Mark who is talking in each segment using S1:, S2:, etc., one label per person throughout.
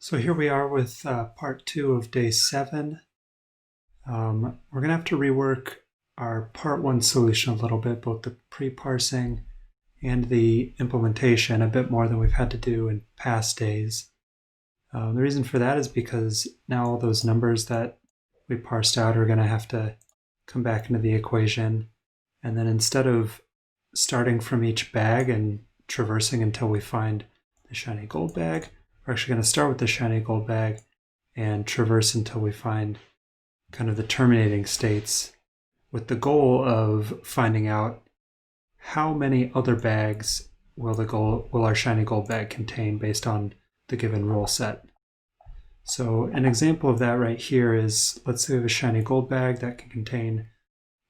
S1: So here we are with part 2 of day 7. We're going to have to rework our part 1 solution a little bit, both the pre-parsing and the implementation, a bit more than we've had to do in past days. The reason for that is because now all those numbers that we parsed out are going to have to come back into the equation. And then instead of starting from each bag and traversing until we find the shiny gold bag, we're actually going to start with the shiny gold bag and traverse until we find kind of the terminating states, with the goal of finding out how many other bags will our shiny gold bag contain based on the given rule set. So an example of that right here is, let's say we have a shiny gold bag that can contain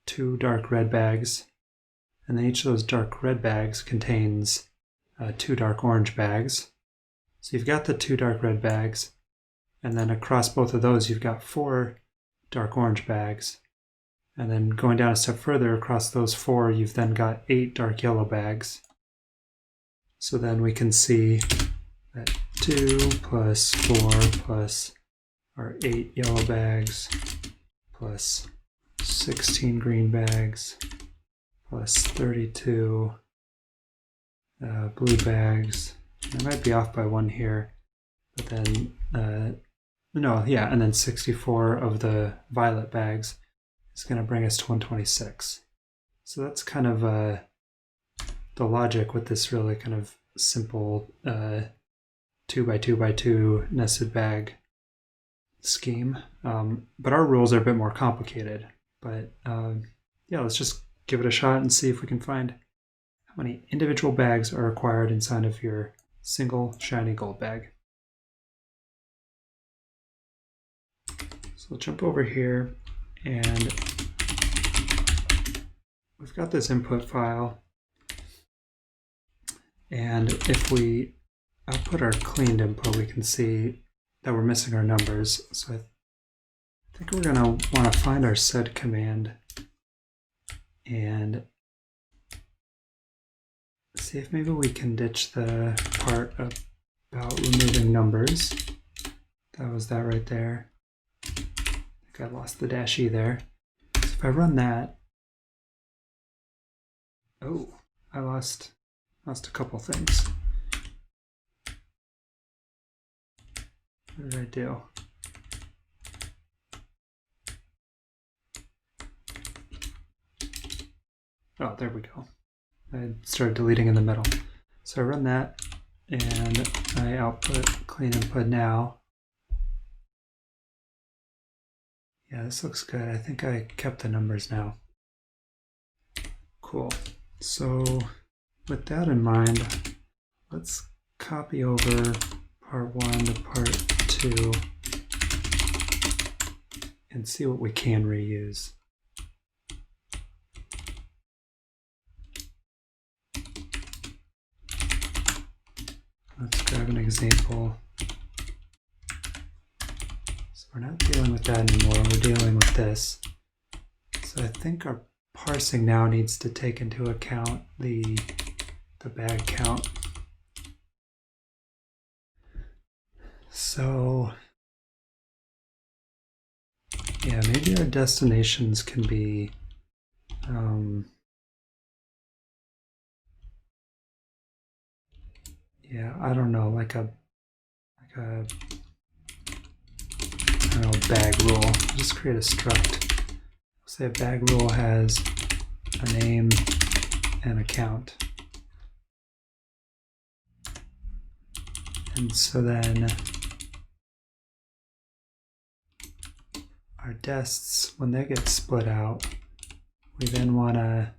S1: 2 dark red bags, and then each of those dark red bags contains 2 dark orange bags. So you've got the 2 dark red bags, and then across both of those you've got 4 dark orange bags. And then going down a step further, across those 4 you've then got 8 dark yellow bags. So then we can see that 2 plus 4 plus our 8 yellow bags plus 16 green bags plus 32 blue bags. I might be off by 1 here, but then, and then 64 of the violet bags is going to bring us to 126. So that's kind of the logic with this really kind of simple 2 by 2 by 2 nested bag scheme. But our rules are a bit more complicated. But let's just give it a shot and see if we can find how many individual bags are required inside of your single shiny gold bag. So we'll jump over here, and we've got this input file. And if we output our cleaned input, we can see that we're missing our numbers. So I think we're going to want to find our sed command and see if maybe we can ditch the part about removing numbers. That was that right there. I think I lost the dash E there. So if I run that, I lost a couple things. What did I do? Oh, there we go. I started deleting in the middle. So I run that, and I output clean input now. Yeah, this looks good. I think I kept the numbers now. Cool. So with that in mind, let's copy over part 1 to part 2 and see what we can reuse. Let's grab an example. So we're not dealing with that anymore, we're dealing with this. So I think our parsing now needs to take into account the bag count. So yeah, maybe our destinations can be I don't know, like a bag rule. Just create a struct. Say a bag rule has a name and a count. And so then our dests, when they get split out, we then want to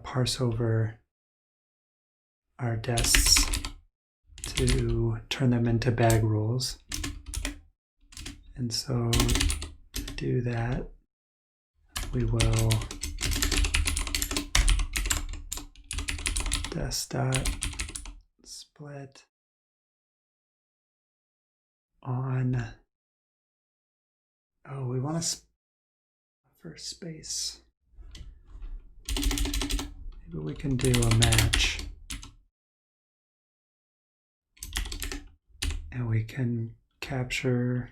S1: parse over our dests to turn them into bag rules. And so to do that, we will dest.split on, we want to for space. maybe we can do a match. And we can capture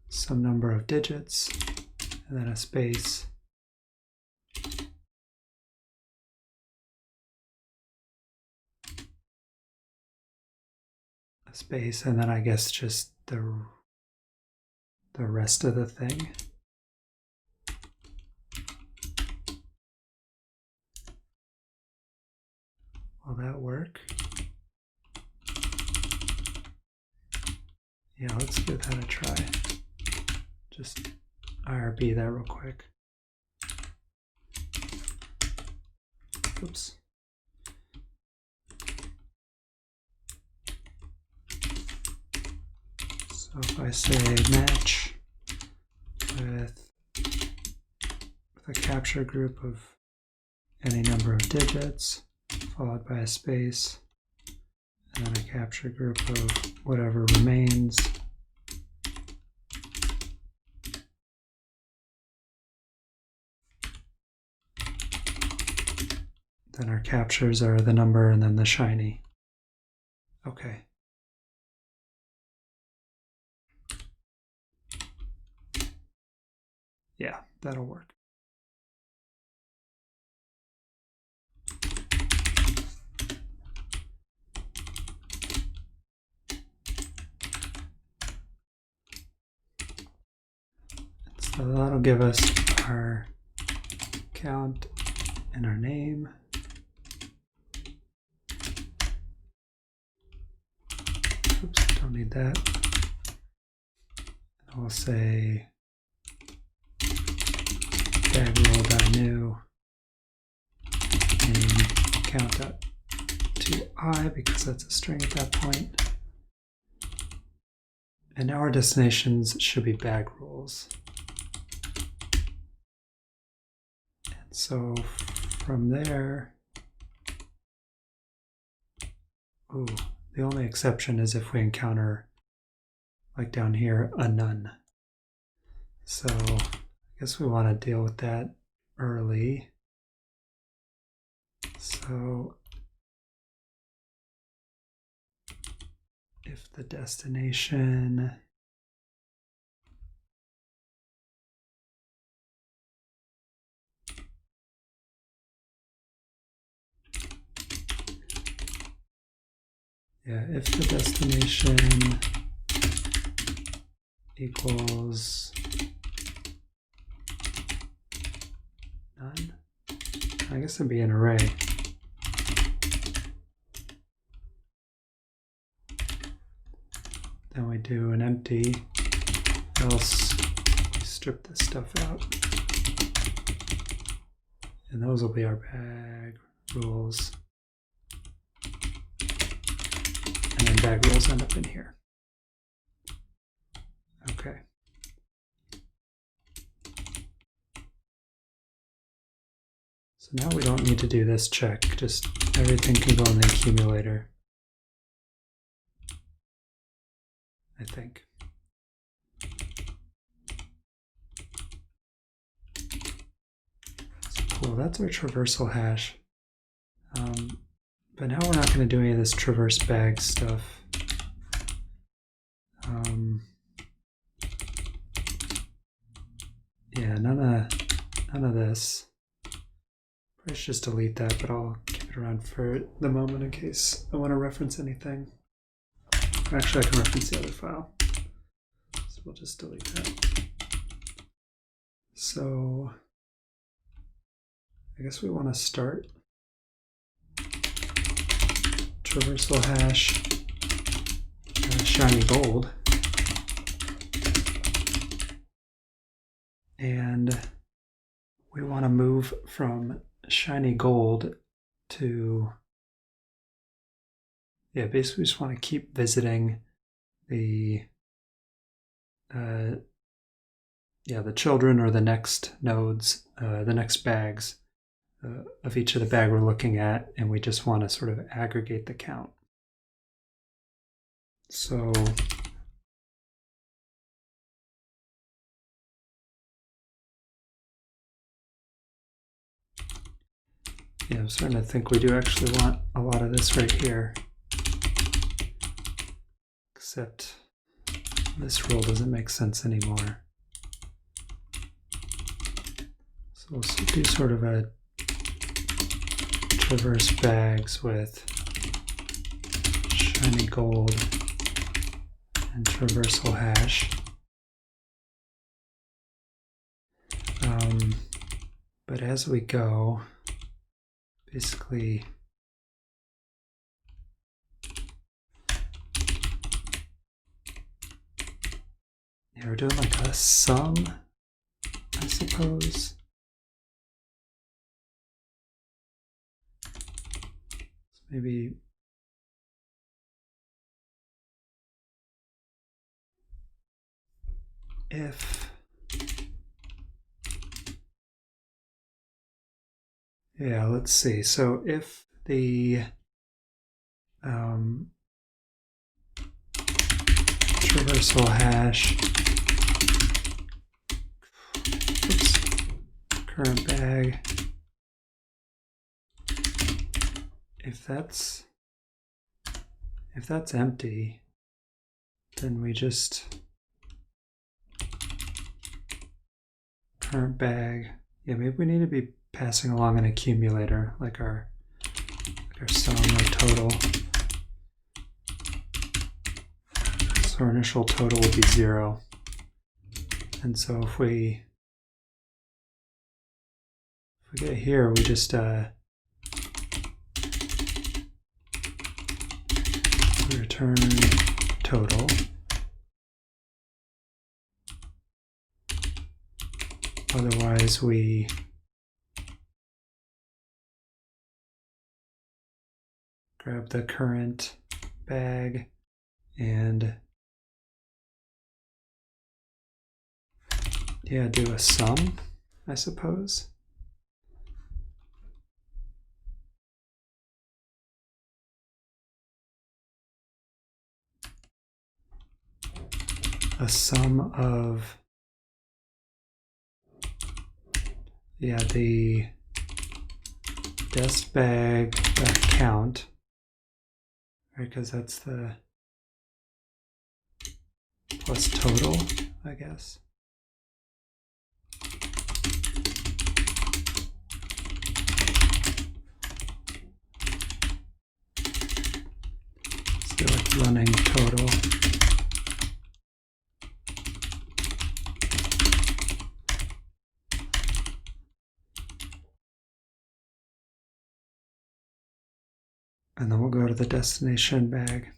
S1: some number of digits, and then a space. A space, and then I guess just the rest of the thing. Will that work? Yeah, let's give that a try. Just IRB that real quick. Oops. So if I say match with a capture group of any number of digits, followed by a space, and then a capture group of whatever remains. Then our captures are the number and then the shiny. Okay. Yeah, that'll work. So that'll give us our count and our name. Oops, don't need that. And we'll say bag_roll.new and count up to I because that's a string at that point. And now our destinations should be bag rolls. And so from there, the only exception is if we encounter, like down here, a none. So I guess we want to deal with that early. So if the destination if the destination equals none, I guess it'd be an array. Then we do an empty, else we strip this stuff out. And those will be our bag rules. And then bag rules end up in here. Okay. So now we don't need to do this check, just everything can go in the accumulator, I think. So cool, that's our traversal hash. But now we're not going to do any of this traverse bag stuff. Yeah, none of this. I should just delete that, but I'll keep it around for the moment in case I want to reference anything. Actually, I can reference the other file. So we'll just delete that. So I guess we want to start traversal hash shiny gold. And we want to move from shiny gold to, basically we just want to keep visiting the children or the next nodes, the next bags of each of the bag we're looking at, and we just want to sort of aggregate the count. So Yeah, I'm starting to think we do actually want a lot of this right here. Except this rule doesn't make sense anymore. So we'll do sort of a traverse bags with shiny gold and traversal hash. But as we go, basically, yeah, we're doing like a sum, I suppose. So maybe if, yeah, let's see. So if the traversal hash, oops, current bag, if that's empty, then we just current bag. Yeah, maybe we need to be passing along an accumulator, like our sum or total. So our initial total would be 0. And so if we get here, we just return total. Otherwise, we grab the current bag and yeah, do a sum, I suppose. A sum of, yeah, the dest bag count, right? Because that's the plus total, I guess. So like running total. And then we'll go to the destination bag.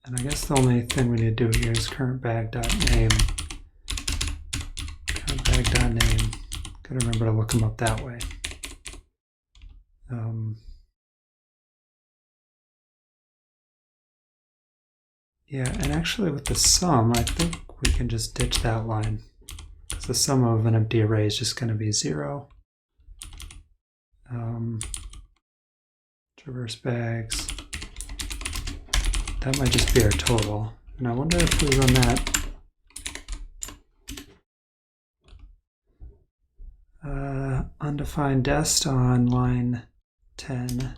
S1: And I guess the only thing we need to do here is current bag.name. Current bag.name. Gotta remember to look them up that way. Yeah, and actually with the sum, I think we can just ditch that line, because the sum of an empty array is just going to be 0. Traverse bags. That might just be our total. And I wonder if we run that. Undefined dest on line 10.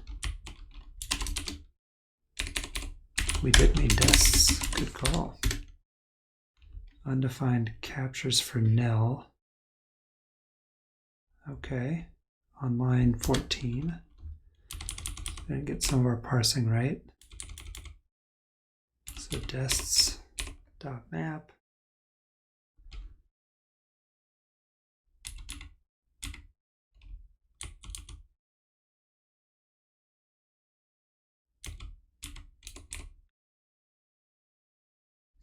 S1: We did mean dests. Good call. Undefined captures for nil. Okay. On line 14. Didn't get some of our parsing right. So dests.map.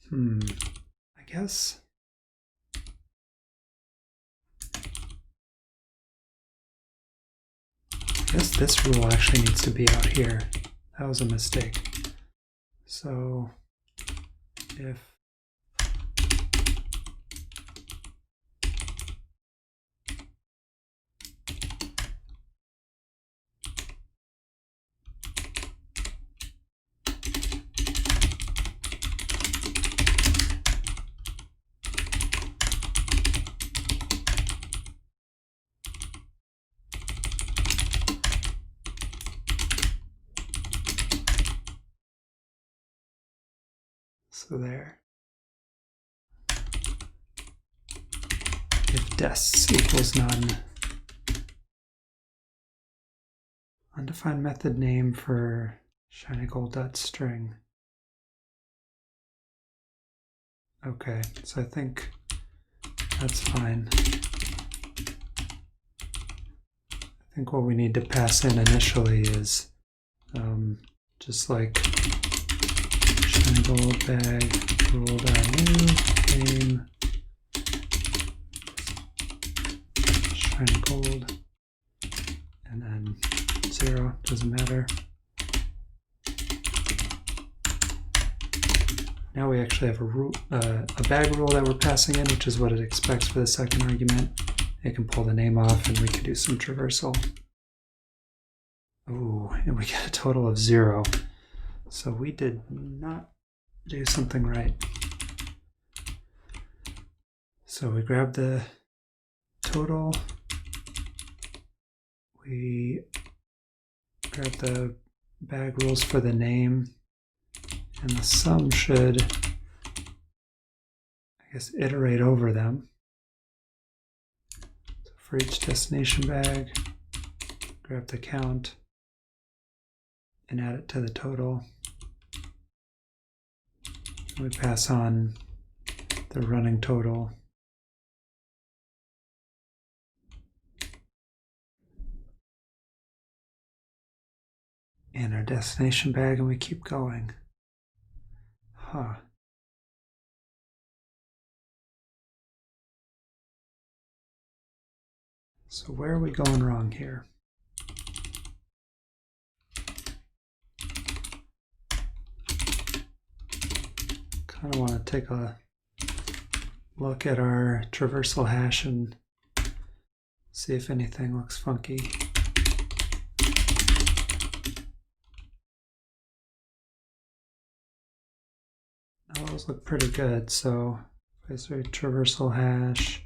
S1: I guess this rule actually needs to be out here. That was a mistake. So if So there. If desks equals none. Undefined method name for shinygold.string. Okay, so I think that's fine. I think what we need to pass in initially is just like shinygold bag rule.new name shinygold and then 0, doesn't matter. Now we actually have a bag rule that we're passing in, which is what it expects for the second argument. It can pull the name off and we can do some traversal. Ooh, and we get a total of 0. So we did not do something right. So we grab the total, we grab the bag rules for the name, and the sum should, I guess, iterate over them. So for each destination bag, grab the count and add it to the total. And we pass on the running total. And our destination bag, and we keep going. Huh. So where are we going wrong here? Kind of want to take a look at our traversal hash and see if anything looks funky. Those look pretty good. So if I say traversal hash,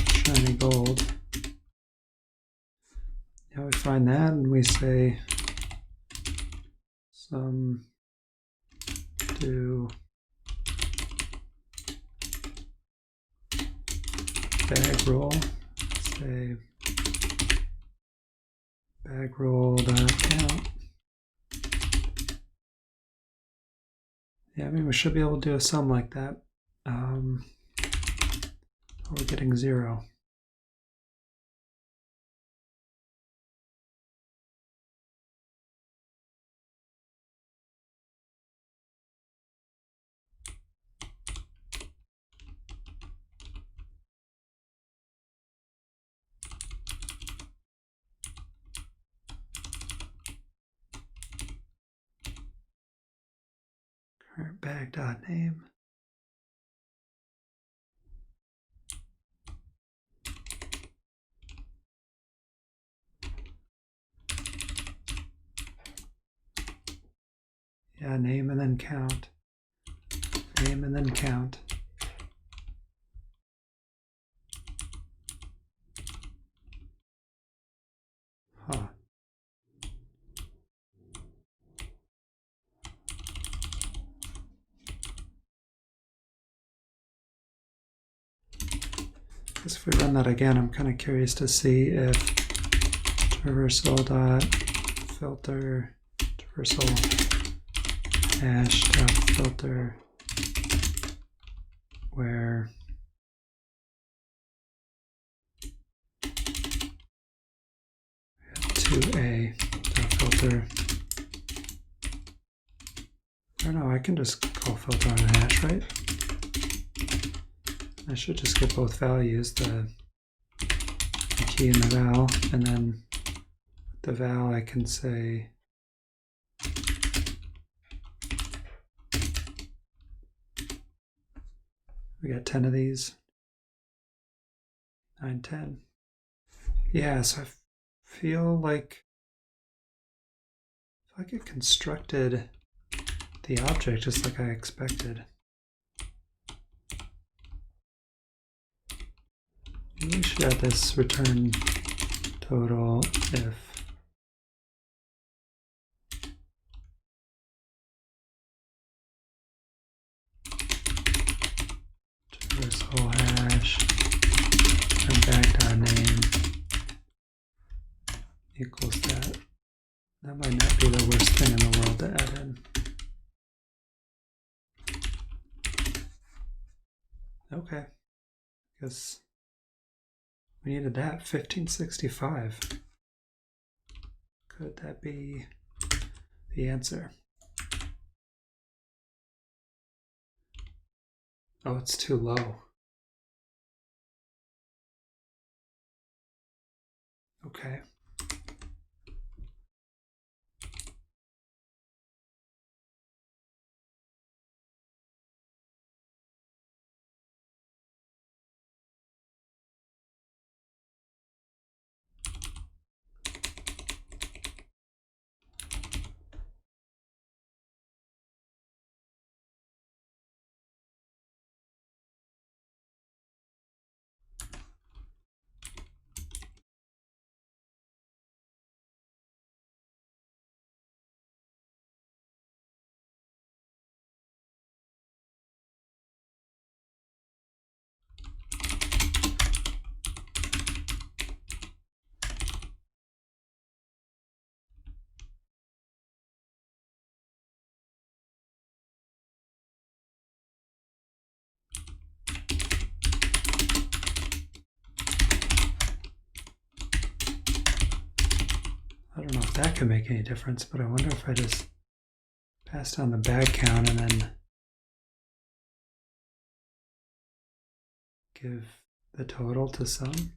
S1: shiny gold. Now we find that and we say sum do bag roll, say bag roll count. Yeah, I mean, we should be able to do a sum like that. We're getting 0. Current bag.name. Yeah, name and then count. Name and then count. Huh. Guess if we run that again, I'm kind of curious to see if traversal.filter, traversal hash.filter, where to a.filter. I don't know, I can just call filter on a hash, right? I should just get both values, the key and the val, and then with the val I can say we got 10 of these, 9, 10. Yeah, so I feel like it constructed the object just like I expected. We should have this return total if traverse whole hash and bag.name equals that. That might not be the worst thing in the world to add in. Okay, because we needed that, 1565. Could that be the answer? Oh, it's too low. Okay. I don't know if that could make any difference, but I wonder if I just pass down the bag count and then give the total to sum.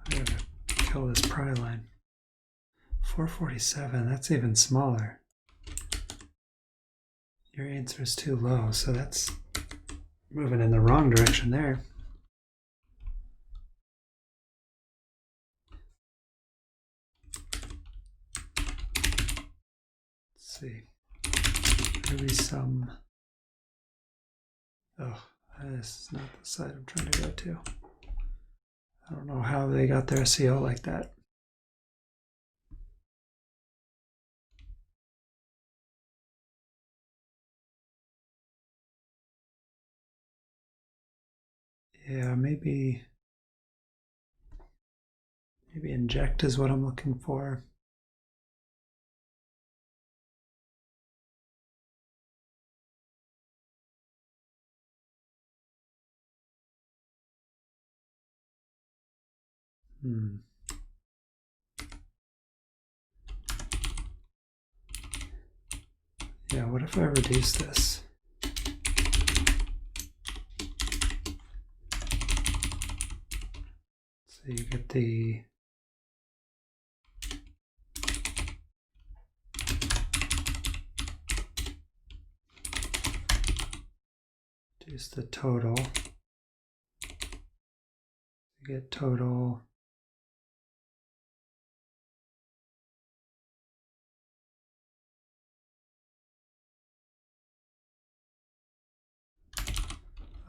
S1: I gotta kill this pry line. 447, that's even smaller. Your answer is too low, so that's moving in the wrong direction there. Let's see. Maybe some. Oh, this is not the side I'm trying to go to. I don't know how they got their SEO like that. Yeah, maybe inject is what I'm looking for. Yeah, what if I reduce this? So you get the reduce the total. You get total.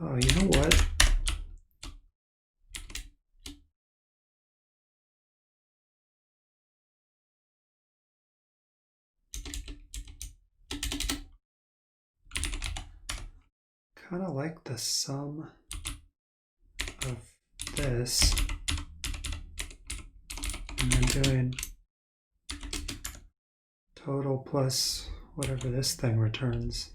S1: Oh, you know what? Kind of like the sum of this and then doing total plus whatever this thing returns.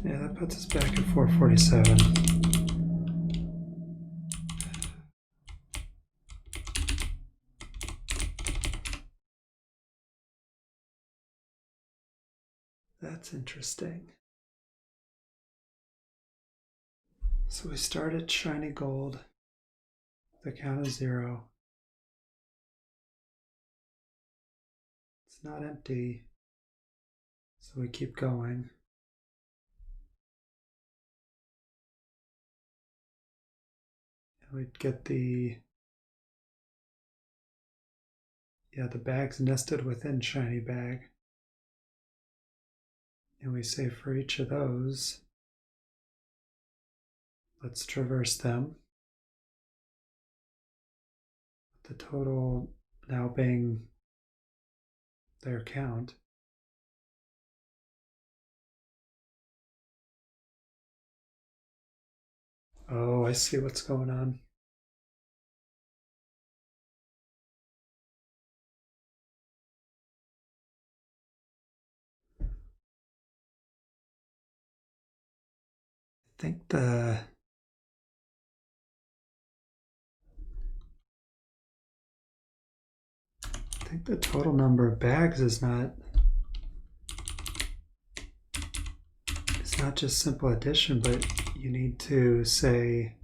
S1: Yeah, that puts us back at 447. That's interesting. So we start at shiny gold, the count is 0. It's not empty, so we keep going. And we'd get the yeah, the bag's nested within shiny bag. And we say for each of those, let's traverse them. The total now being their count. Oh, I see what's going on. I think the total number of bags is not just simple addition, but you need to say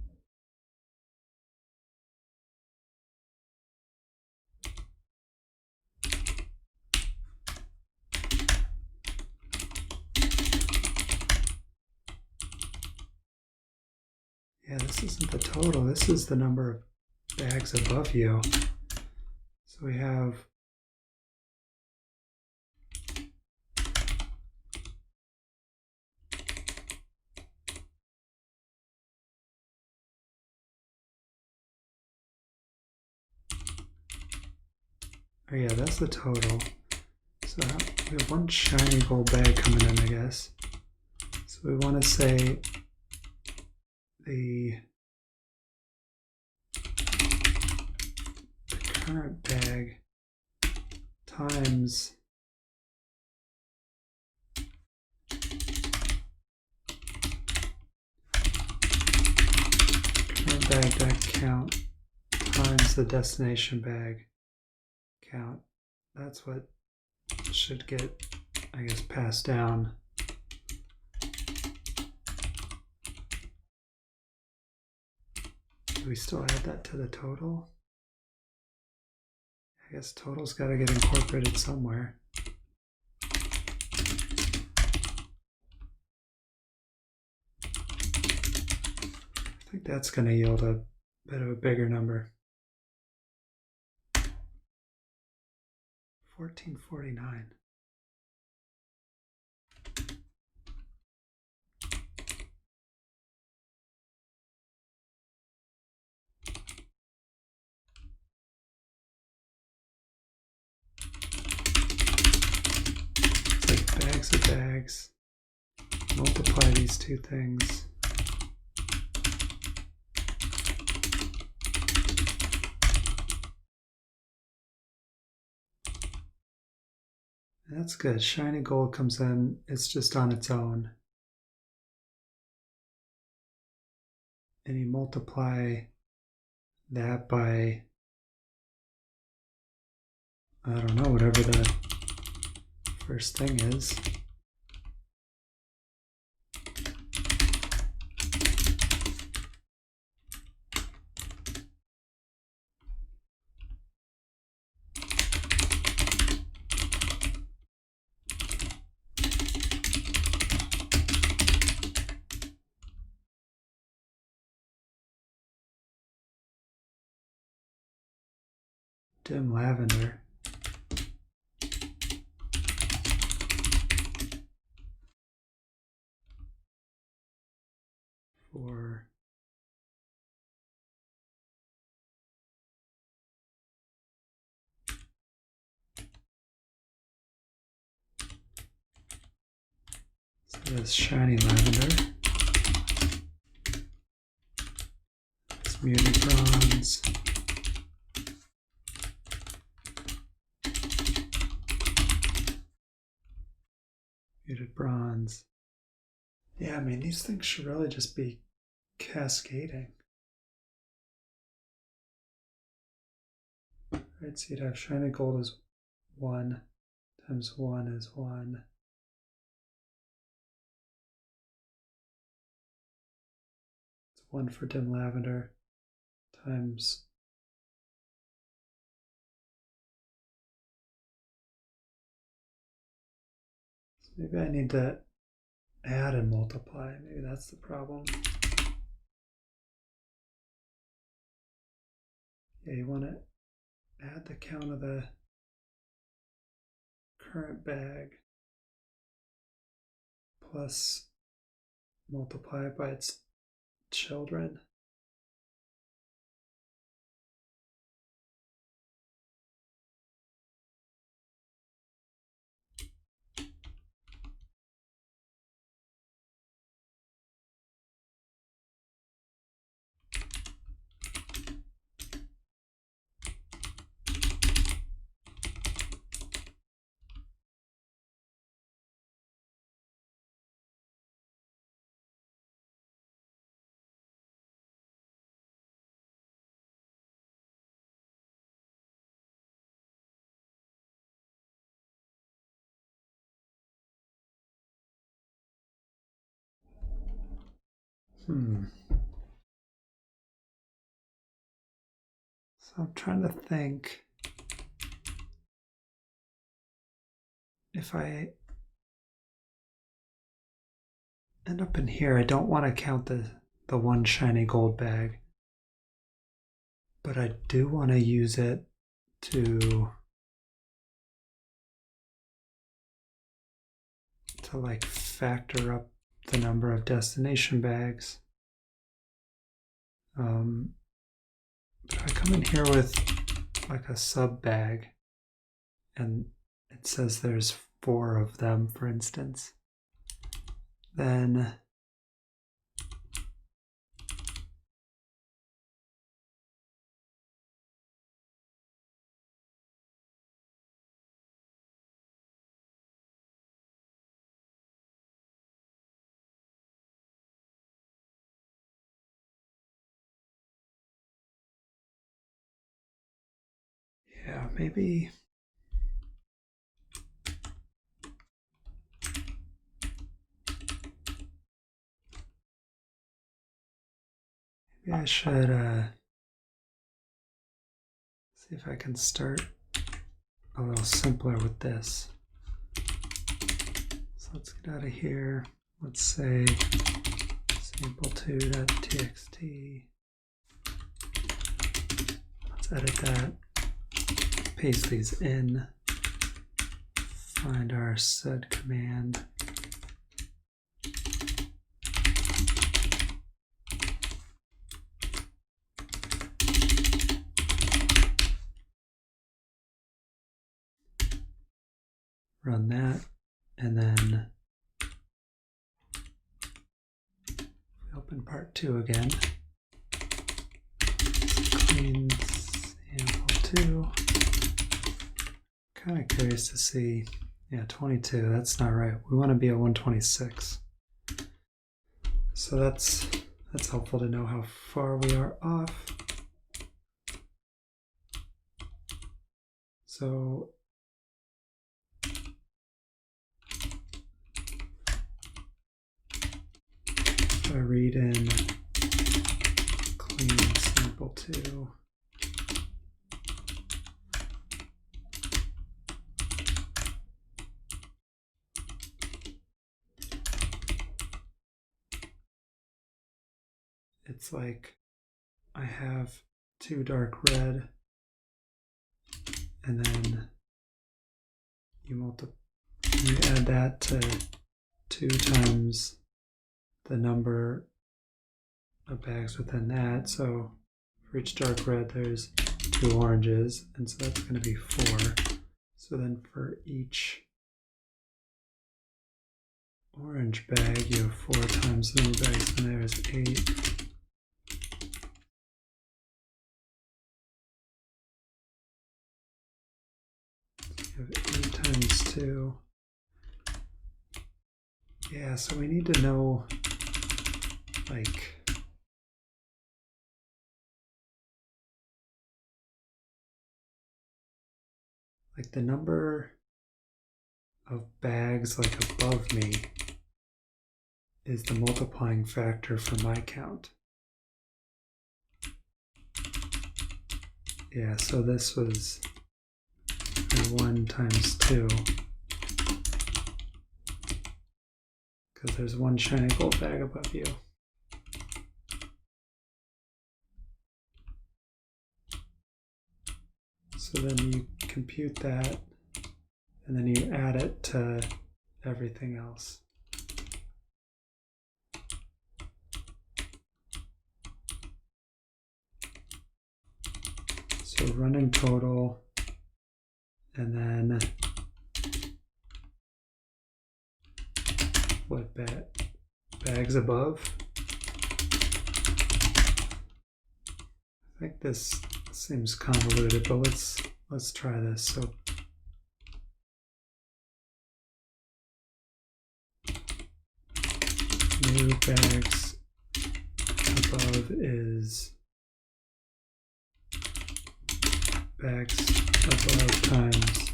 S1: yeah, this isn't the total, this is the number of bags above you. So we have oh yeah, that's the total. So we have one shiny gold bag coming in, I guess. So we want to say the current bag times current bag count times the destination bag count. That's what should get, I guess, passed down. Do we still add that to the total? I guess total's got to get incorporated somewhere. I think that's going to yield a bit of a bigger number. 1449. It's like bags of bags. Multiply these two things. That's good. Shiny gold comes in, it's just on its own. And you multiply that by, I don't know, whatever the first thing is. Dim lavender. For so this shiny lavender. It's muted bronze. Muted bronze. Yeah, I mean, these things should really just be cascading. Right, so you'd have shiny gold as 1 times 1 is 1. It's 1 for dim lavender times so maybe I need to add and multiply. Maybe that's the problem. Yeah, you want to add the count of the current bag plus multiply it by its children. So I'm trying to think if I end up in here, I don't want to count the one shiny gold bag, but I do want to use it to like factor up the number of destination bags. But if I come in here with like a sub bag and it says there's 4 of them, for instance, then yeah, maybe I should see if I can start a little simpler with this. So let's get out of here. Let's say sample2.txt. Let's edit that. Paste these in. Find our sed command. Run that, and then we open part 2 again. Clean sample 2. Kind of curious to see, yeah, 22, that's not right. We want to be at 126. So that's helpful to know how far we are off. So if I read in clean sample 2, it's like I have 2 dark red, and then you add that to 2 times the number of bags within that. So for each dark red, there's 2 oranges, and so that's going to be 4. So then for each orange bag, you have 4 times the number of bags, and there is 8. You have 8 times 2. Yeah, so we need to know, like, the number of bags like above me is the multiplying factor for my count. Yeah, so this was 1 times 2. Because there's 1 shiny gold bag above you. So then you compute that, and then you add it to everything else. So running total, and then what bags above? I think this seems convoluted, but let's try this. So new bags above is bags above times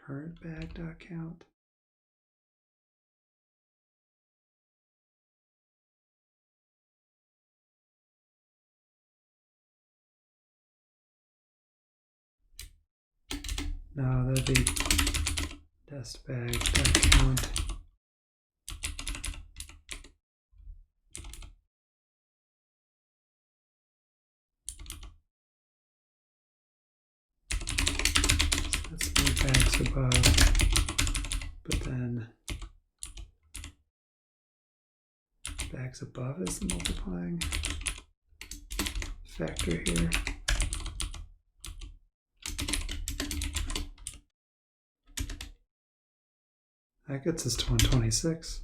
S1: current bag.count. No, that'd be dest bag.count. Let's move bags above, but then bags above is the multiplying factor here. That gets us to 126.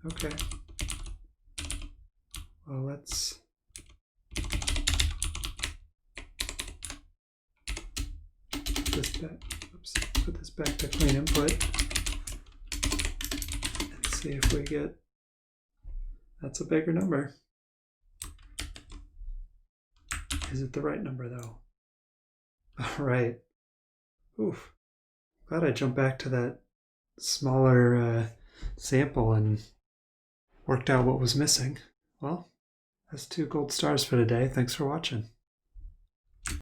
S1: Okay. Well, let's put this back to clean input and see if we get, that's a bigger number. Is it the right number though? All right. Oof. Glad I jumped back to that smaller sample and worked out what was missing. Well, that's 2 gold stars for today. Thanks for watching.